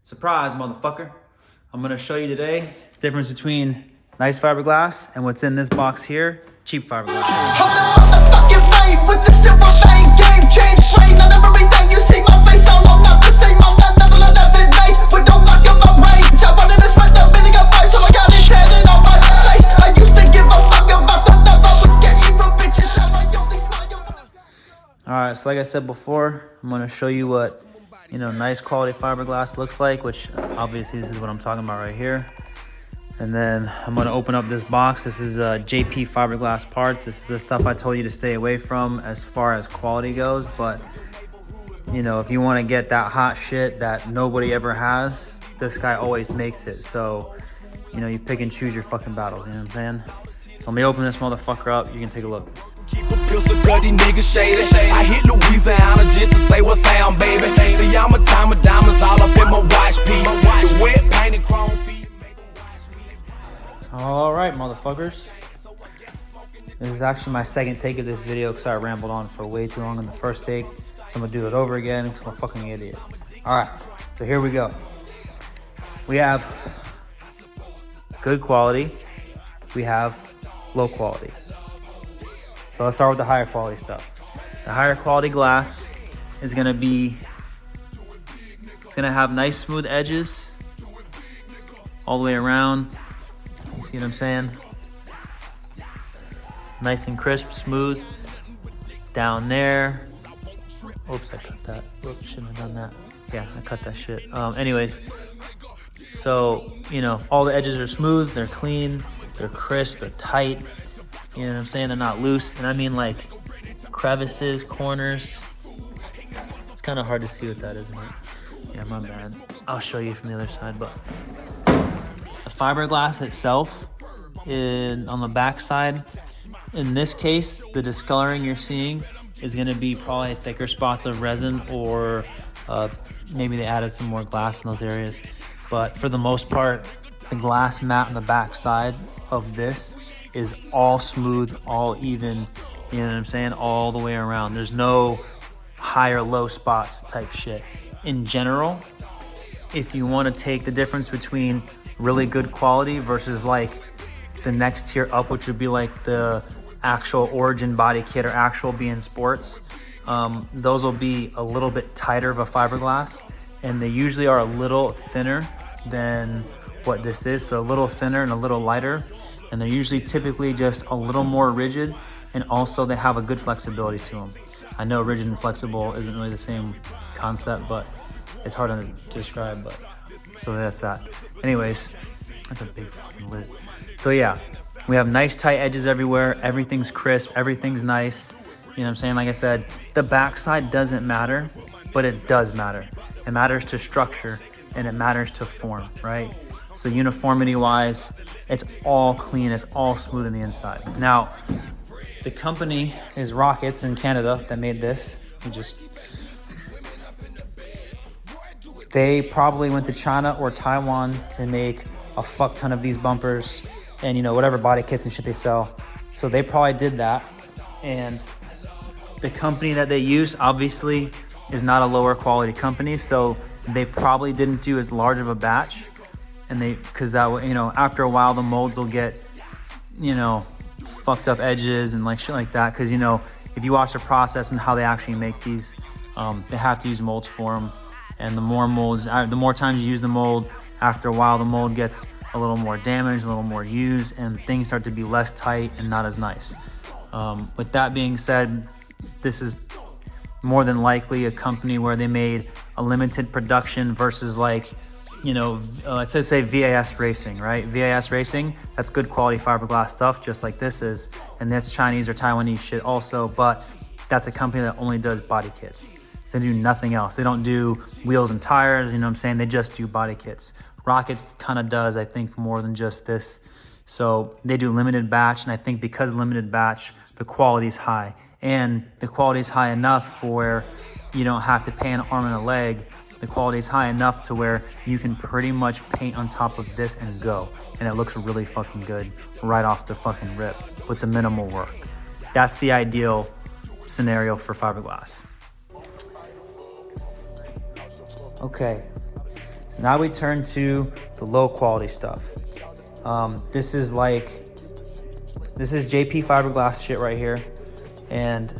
Surprise, motherfucker. I'm gonna show you today the difference between nice fiberglass and what's in this box here, cheap fiberglass. Hold the motherfucking fame with the silver vein, game change brain on everything. You see my face, I'm not the same. I'm not level 11 mate, but don't lock up my range. I wanted to sweat the meaning of life, so I got it tatted on my face. I used to give a fuck about the love I was getting from bitches. Now I only smile. All right, so like I said before, I'm gonna show you what nice quality fiberglass looks like, which obviously this is what I'm talking about right here. And then I'm gonna open up this box. This is JP fiberglass parts. This is the stuff I told you to stay away from as far as quality goes. But if you wanna get that hot shit that nobody ever has, this guy always makes it. So, you pick and choose your fucking battles, you know what I'm saying? So let me open this motherfucker up. You can take a look. Keep a pistol, cut these niggas shady. I hit Louisiana just to say what's sound, baby. See, I'm a time of diamonds all up in my watch piece. The wet painted chrome feet make 'em watch me. All right, motherfuckers. This is actually my second take of this video because I rambled on for way too long in the first take. So I'm gonna do it over again because I'm a fucking idiot. All right, so here we go. We have good quality. We have low quality. So let's start with the higher quality stuff. The higher quality glass is gonna have nice smooth edges all the way around. You see what I'm saying? Nice and crisp, smooth. Down there. Oops, I cut that. Oops, shouldn't have done that. Yeah, I cut that shit. Anyways, so, all the edges are smooth, they're clean, they're crisp, they're tight. You know what I'm saying? They're not loose. And I mean like crevices, corners. It's kind of hard to see what that is, isn't it? Yeah, my bad. I'll show you from the other side, but the fiberglass itself on the back side, in this case, the discoloring you're seeing is gonna be probably thicker spots of resin, or maybe they added some more glass in those areas. But for the most part, the glass mat on the back side of this is all smooth, all even, you know what I'm saying? All the way around. There's no high or low spots type shit. In general, if you want to take the difference between really good quality versus like the next tier up, which would be like the actual Origin body kit or actual BN Sports, those will be a little bit tighter of a fiberglass, and they usually are a little thinner than what this is. So a little thinner and a little lighter. And they're usually typically just a little more rigid, and also they have a good flexibility to them. I know rigid and flexible isn't really the same concept, but it's hard to describe, but so that's that. Anyways, that's a big fucking lid. So yeah, we have nice tight edges everywhere. Everything's crisp, everything's nice. You know what I'm saying? Like I said, the backside doesn't matter, but it does matter. It matters to structure and it matters to form, right? So uniformity wise, it's all clean, it's all smooth on the inside. Now, the company is Rockets in Canada that made this. They probably went to China or Taiwan to make a fuck ton of these bumpers and whatever body kits and shit they sell. So they probably did that. And the company that they use obviously is not a lower quality company. So they probably didn't do as large of a batch. And because that, after a while the molds will get, fucked up edges and like shit like that. Because if you watch the process and how they actually make these, they have to use molds for them. And the more times you use the mold, after a while the mold gets a little more damaged, a little more used, and things start to be less tight and not as nice. With that being said, this is more than likely a company where they made a limited production versus like, let's just say VAS Racing, right? VAS Racing, that's good quality fiberglass stuff, just like this is. And that's Chinese or Taiwanese shit also, but that's a company that only does body kits. They do nothing else. They don't do wheels and tires, you know what I'm saying? They just do body kits. Rockets kind of does, I think, more than just this. So they do limited batch, and I think because limited batch, the quality is high. And the quality is high enough where you don't have to pay an arm and a leg. The quality is high enough to where you can pretty much paint on top of this and go. And it looks really fucking good right off the fucking rip with the minimal work. That's the ideal scenario for fiberglass. Okay, So now we turn to the low quality stuff. This is JP fiberglass shit right here. And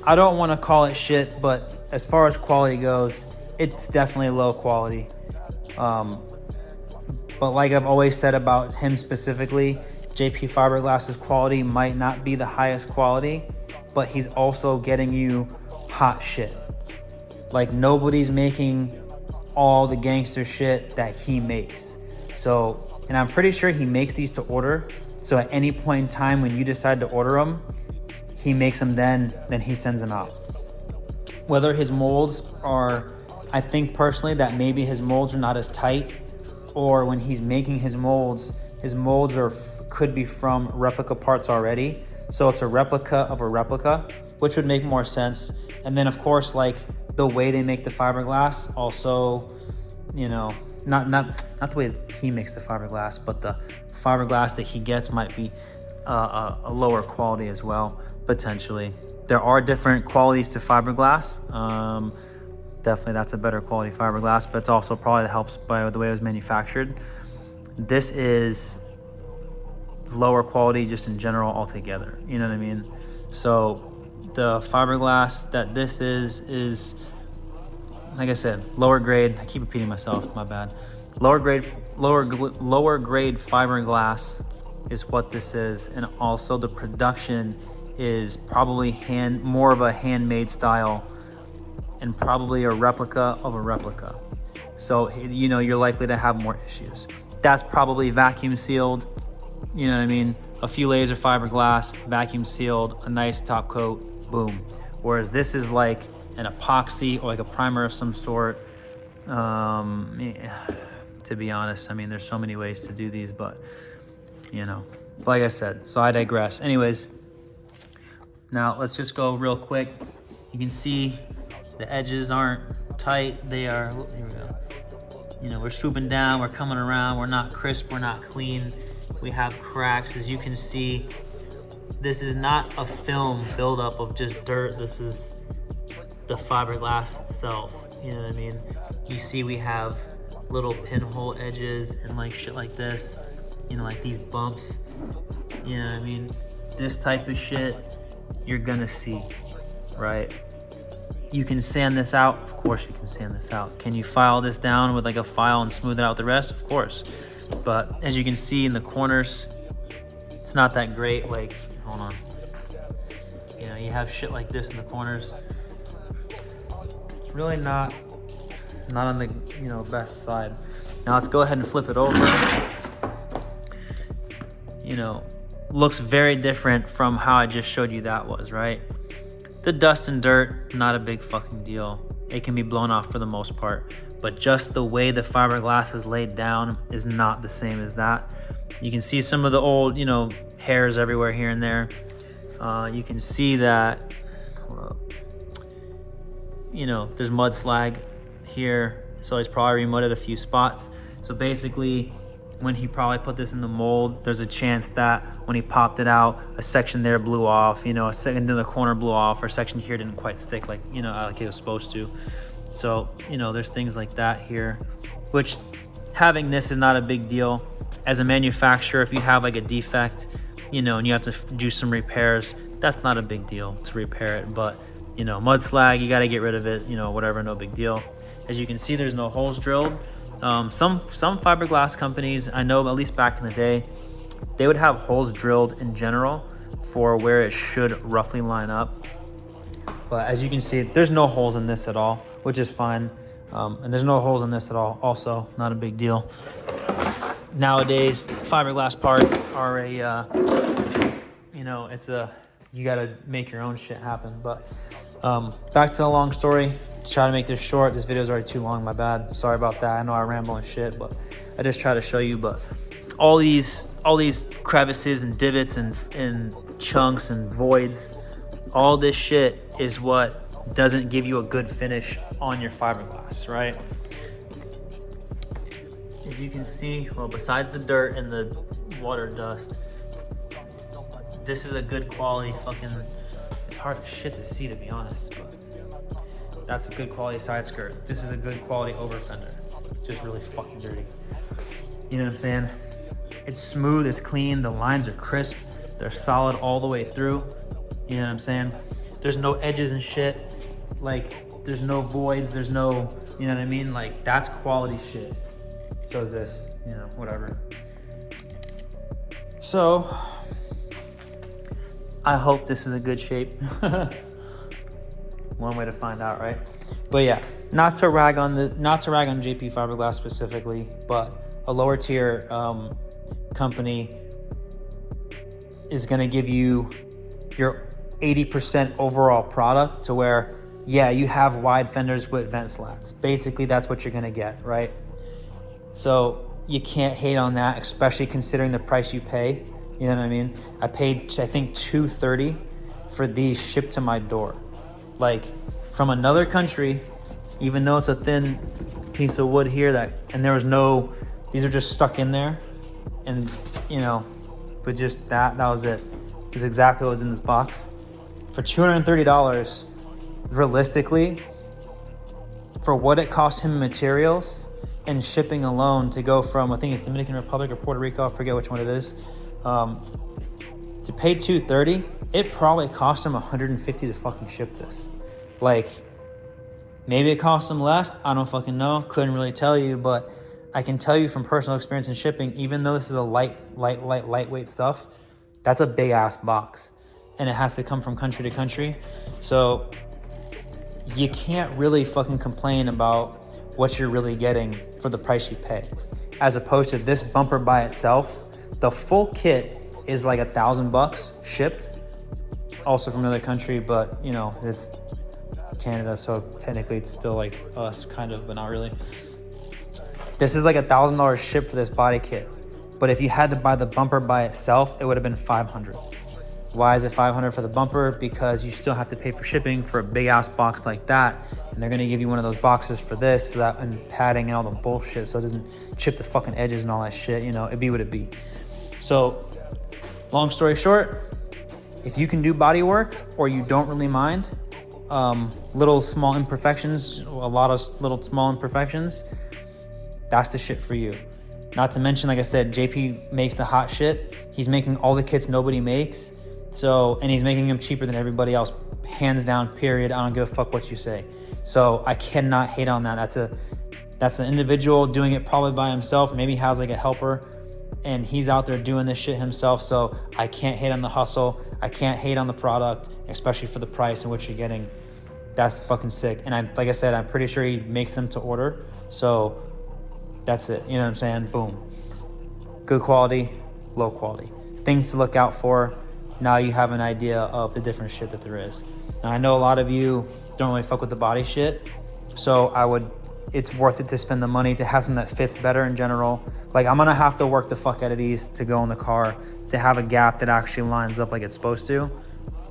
I don't want to call it shit, but as far as quality goes, it's definitely low quality. But like I've always said about him specifically, JP fiberglass's quality might not be the highest quality, but he's also getting you hot shit. Like nobody's making all the gangster shit that he makes. So, and I'm pretty sure he makes these to order. So at any point in time when you decide to order them, he makes them then he sends them out. Whether his molds are, I think personally that maybe his molds are not as tight, or when he's making his molds are could be from replica parts already. So it's a replica of a replica, which would make more sense. And then of course, like the way they make the fiberglass also, you know, not the way he makes the fiberglass, but the fiberglass that he gets might be a lower quality as well, potentially. There are different qualities to fiberglass. Definitely that's a better quality fiberglass, but it's also probably helps by the way it was manufactured. This is lower quality just in general altogether, you know what I mean? So the fiberglass that this is like I said, lower grade. I keep repeating myself, my bad. Lower grade fiberglass is what this is, and also the production is probably more of a handmade style, and probably a replica of a replica. So you know you're likely to have more issues. That's probably vacuum sealed. You know what I mean? A few layers of fiberglass, vacuum sealed, a nice top coat, boom. Whereas this is like an epoxy or like a primer of some sort. To be honest, I mean, there's so many ways to do these, but you know, like I said, so I digress. Anyways, now let's just go real quick. You can see the edges aren't tight. They are, here we go. You know, we're swooping down, we're coming around, we're not crisp, we're not clean. We have cracks, as you can see. This is not a film buildup of just dirt. This is the fiberglass itself, you know what I mean? You see we have little pinhole edges and like shit like this, you know, like these bumps, you know what I mean? This type of shit you're gonna see, right? You can sand this out, of course you can sand this out. Can you file this down with like a file and smooth it out the rest? Of course. But as you can see in the corners, it's not that great. Like, hold on. You know, you have shit like this in the corners. It's really not on the, you know, best side. Now let's go ahead and flip it over. You know, looks very different from how I just showed you that was, right? The dust and dirt, not a big fucking deal. It can be blown off for the most part, but just the way the fiberglass is laid down is not the same as that. You can see some of the old, you know, hairs everywhere here and there. You can see that, you know, there's mud slag here, so he's probably remudded a few spots. So basically, when he probably put this in the mold, there's a chance that when he popped it out, a section there blew off, you know, a second in the corner blew off, or a section here didn't quite stick like, you know, like it was supposed to. So, you know, there's things like that here, which having this is not a big deal. As a manufacturer, if you have like a defect, you know, and you have to do some repairs, that's not a big deal to repair it. But, you know, mud slag, you got to get rid of it, you know, whatever, no big deal. As you can see, there's no holes drilled. Some fiberglass companies, I know at least back in the day, they would have holes drilled in general for where it should roughly line up. But as you can see, there's no holes in this at all, which is fine. And there's no holes in this at all, also not a big deal. Nowadays, fiberglass parts are you know, you gotta make your own shit happen. But back to the long story, to try to make this short. This video is already too long, my bad. Sorry about that. I know I ramble and shit, but I just try to show you. But all these crevices and divots and chunks and voids, all this shit is what doesn't give you a good finish on your fiberglass, right? As you can see, well, besides the dirt and the water dust, this is a good quality fucking, it's hard as shit to see, to be honest, but that's a good quality side skirt. This is a good quality over fender. just really fucking dirty. You know what I'm saying? It's smooth, it's clean, the lines are crisp, they're solid all the way through. You know what I'm saying? There's no edges and shit. Like, there's no voids, there's no, you know what I mean? Like, that's quality shit. So is this, you know, whatever. So, I hope this is in good shape. One way to find out, right? But yeah, not to rag on JP Fiberglass specifically, but a lower tier company is gonna give you your 80% overall product to where, yeah, you have wide fenders with vent slats. Basically, that's what you're gonna get, right? So you can't hate on that, especially considering the price you pay. You know what I mean? I paid, I think, $230 for these shipped to my door. Like, from another country, even though it's a thin piece of wood here and there was no, these are just stuck in there. And, you know, but just that was it. Is exactly what was in this box. For $230, realistically, for what it cost him in materials and shipping alone to go from, I think it's Dominican Republic or Puerto Rico, I forget which one it is, to pay $230, it probably cost him $150 to fucking ship this. Like, maybe it cost him less, I don't fucking know, couldn't really tell you, but I can tell you from personal experience in shipping, even though this is a lightweight stuff, that's a big ass box. And it has to come from country to country. So you can't really fucking complain about what you're really getting for the price you pay. As opposed to this bumper by itself, the full kit is like $1,000 shipped, also from another country, but you know, it's Canada, so technically it's still like us, kind of, but not really. This is like $1,000 shipped for this body kit. But if you had to buy the bumper by itself, it would have been $500. Why is it $500 for the bumper? Because you still have to pay for shipping for a big ass box like that. And they're gonna give you one of those boxes for this, so that, and padding and all the bullshit, so it doesn't chip the fucking edges and all that shit, you know, it'd be what it be. So, long story short, if you can do body work or you don't really mind, little small imperfections, a lot of little small imperfections, that's the shit for you. Not to mention, like I said, JP makes the hot shit. He's making all the kits nobody makes. So, and he's making them cheaper than everybody else, hands down, period. I don't give a fuck what you say. So I cannot hate on that. That's an individual doing it probably by himself. Maybe he has like a helper and he's out there doing this shit himself. So I can't hate on the hustle. I can't hate on the product, especially for the price and what you're getting. That's fucking sick. And like I said, I'm pretty sure he makes them to order. So that's it. You know what I'm saying? Boom. Good quality, low quality. Things to look out for. Now you have an idea of the different shit that there is. Now I know a lot of you don't really fuck with the body shit. So it's worth it to spend the money to have something that fits better in general. Like, I'm gonna have to work the fuck out of these to go in the car to have a gap that actually lines up like it's supposed to.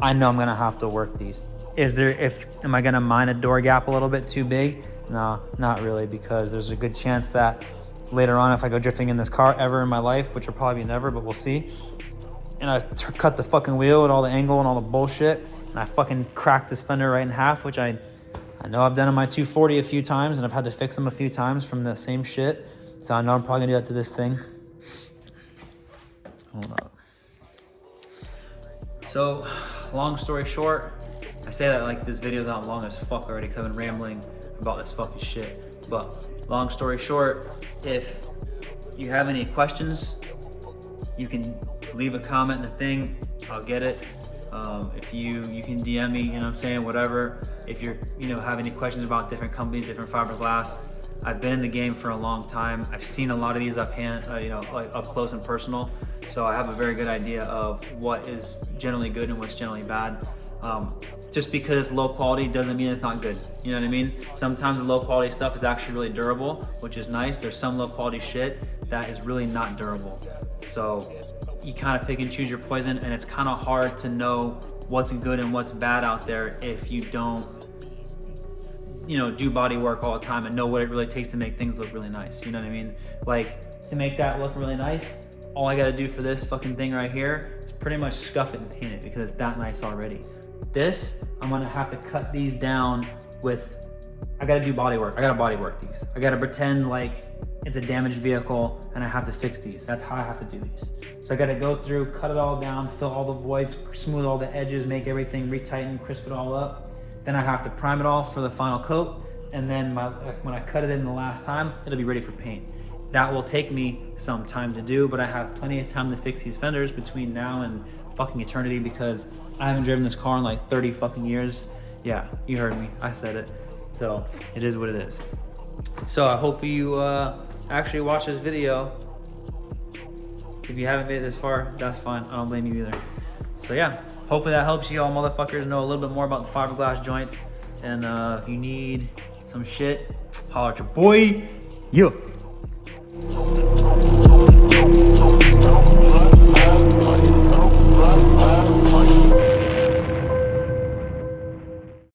I know I'm gonna have to work these. Am I gonna mind a door gap a little bit too big? No, not really, because there's a good chance that later on, if I go drifting in this car ever in my life, which will probably be never, but we'll see, and I cut the fucking wheel with all the angle and all the bullshit, and I fucking cracked this fender right in half, which I know I've done on my 240 a few times, and I've had to fix them a few times from the same shit. So I know I'm probably gonna do that to this thing. Hold up. So, long story short, I say that like this video's not long as fuck already, because I've been rambling about this fucking shit. But long story short, if you have any questions, you can leave a comment in the thing. I'll get it. If you can DM me, you know what I'm saying, whatever. If you're, have any questions about different companies, different fiberglass. I've been in the game for a long time. I've seen a lot of these up close and personal. So I have a very good idea of what is generally good and what's generally bad. Just because it's low quality doesn't mean it's not good. You know what I mean? Sometimes the low quality stuff is actually really durable, which is nice. There's some low quality shit that is really not durable. So you kind of pick and choose your poison, and it's kind of hard to know what's good and what's bad out there if you don't, do body work all the time and know what it really takes to make things look really nice. You know what I mean? Like, to make that look really nice, all I gotta do for this fucking thing right here is pretty much scuff it and paint it, because it's that nice already. This, I'm gonna have to cut these down with I gotta do body work. I gotta body work these. I gotta pretend like it's a damaged vehicle and I have to fix these. That's how I have to do these. So I gotta go through, cut it all down, fill all the voids, smooth all the edges, make everything retighten, crisp it all up. Then I have to prime it all for the final coat. And then when I cut it in the last time, it'll be ready for paint. That will take me some time to do, but I have plenty of time to fix these fenders between now and fucking eternity because I haven't driven this car in like 30 fucking years. Yeah, you heard me, I said it. So it is what it is. So I hope you actually watch this video. If you haven't made it this far, that's fine, I don't blame you either. So yeah, hopefully that helps you all motherfuckers know a little bit more about the fiberglass joints. And if you need some shit, holler at your boy. Yeah.